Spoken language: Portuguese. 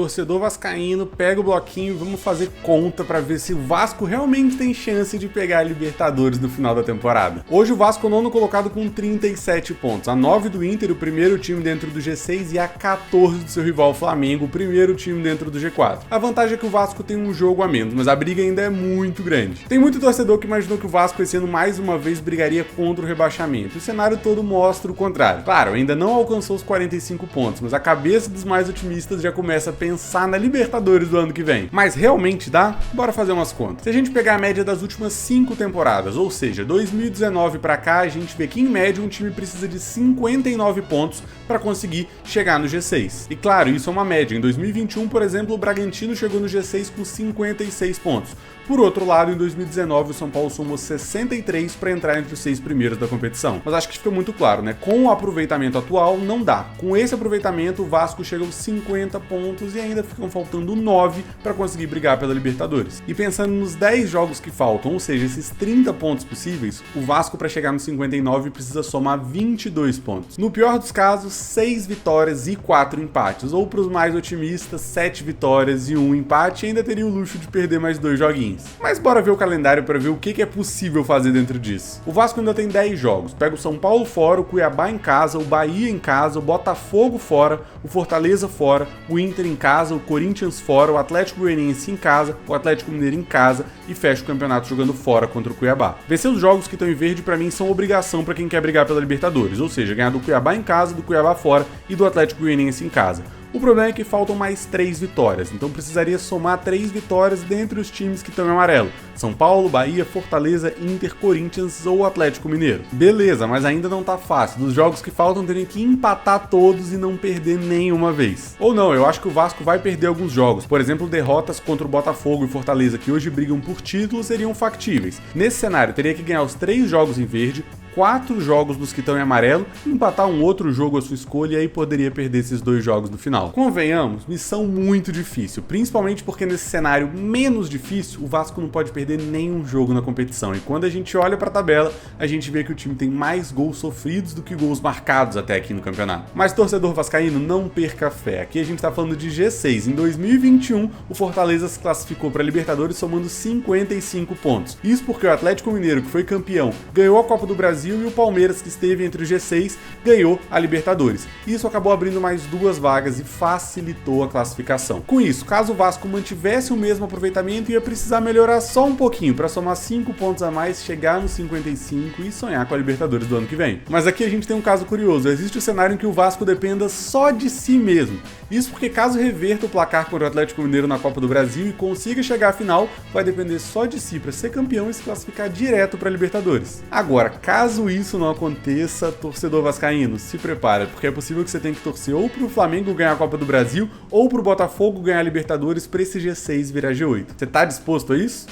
Torcedor vascaíno, pega o bloquinho e vamos fazer conta pra ver se o Vasco realmente tem chance de pegar a Libertadores no final da temporada. Hoje o Vasco é o nono colocado com 37 pontos, a 9 do Inter, o primeiro time dentro do G6, e a 14 do seu rival Flamengo, o primeiro time dentro do G4. A vantagem é que o Vasco tem um jogo a menos, mas a briga ainda é muito grande. Tem muito torcedor que imaginou que o Vasco esse ano mais uma vez brigaria contra o rebaixamento. O cenário todo mostra o contrário. Claro, ainda não alcançou os 45 pontos, mas a cabeça dos mais otimistas já começa a pensar na Libertadores do ano que vem. Mas realmente dá? Bora fazer umas contas. Se a gente pegar a média das últimas 5 temporadas, ou seja, 2019 pra cá, a gente vê que em média um time precisa de 59 pontos para conseguir chegar no G6. E claro, isso é uma média. Em 2021, por exemplo, o Bragantino chegou no G6 com 56 pontos. Por outro lado, em 2019, o São Paulo somou 63 para entrar entre os 6 primeiros da competição. Mas acho que fica muito claro, né? Com o aproveitamento atual, não dá. Com esse aproveitamento, o Vasco chega aos 50 pontos e ainda ficam faltando 9 para conseguir brigar pela Libertadores. E pensando nos 10 jogos que faltam, ou seja, esses 30 pontos possíveis, o Vasco para chegar nos 59 precisa somar 22 pontos. No pior dos casos, 6 vitórias e 4 empates, ou para os mais otimistas, 7 vitórias e 1 empate, e ainda teria o luxo de perder mais 2 joguinhos. Mas bora ver o calendário para ver o que é possível fazer dentro disso. O Vasco ainda tem 10 jogos, pega o São Paulo fora, o Cuiabá em casa, o Bahia em casa, o Botafogo fora, o Fortaleza fora, o Inter em casa, o Corinthians fora, o Atlético Goianiense em casa, o Atlético Mineiro em casa e fecha o campeonato jogando fora contra o Cuiabá. Vencer os jogos que estão em verde para mim são obrigação para quem quer brigar pela Libertadores, ou seja, ganhar do Cuiabá em casa, do Cuiabá fora e do Atlético Goianiense em casa. O problema é que faltam mais 3 vitórias, então precisaria somar 3 vitórias dentre os times que estão em amarelo. São Paulo, Bahia, Fortaleza, Inter, Corinthians ou Atlético Mineiro. Beleza, mas ainda não tá fácil. Dos jogos que faltam, teriam que empatar todos e não perder nenhuma vez. Ou não, eu acho que o Vasco vai perder alguns jogos. Por exemplo, derrotas contra o Botafogo e Fortaleza, que hoje brigam por títulos, seriam factíveis. Nesse cenário, teria que ganhar os 3 jogos em verde, 4 jogos dos que estão em amarelo, empatar um outro jogo à sua escolha e aí poderia perder esses 2 jogos no final. Convenhamos, missão muito difícil, principalmente porque nesse cenário menos difícil, o Vasco não pode perder nenhum jogo na competição. E quando a gente olha para a tabela, a gente vê que o time tem mais gols sofridos do que gols marcados até aqui no campeonato. Mas torcedor vascaíno, não perca a fé. Aqui a gente tá falando de G6. Em 2021, o Fortaleza se classificou para a Libertadores somando 55 pontos. Isso porque o Atlético Mineiro, que foi campeão, ganhou a Copa do Brasil, e o Palmeiras, que esteve entre o G6, ganhou a Libertadores. Isso acabou abrindo mais 2 vagas e facilitou a classificação. Com isso, caso o Vasco mantivesse o mesmo aproveitamento, ia precisar melhorar só um pouquinho para somar 5 pontos a mais, chegar nos 55 e sonhar com a Libertadores do ano que vem. Mas aqui a gente tem um caso curioso. Existe o cenário em que o Vasco dependa só de si mesmo. Isso porque caso reverta o placar contra o Atlético Mineiro na Copa do Brasil e consiga chegar à final, vai depender só de si para ser campeão e se classificar direto para a Libertadores. Agora, caso isso não aconteça, torcedor vascaíno, se prepara, porque é possível que você tenha que torcer ou pro Flamengo ganhar a Copa do Brasil ou pro Botafogo ganhar a Libertadores para esse G6 virar G8. Você tá disposto a isso?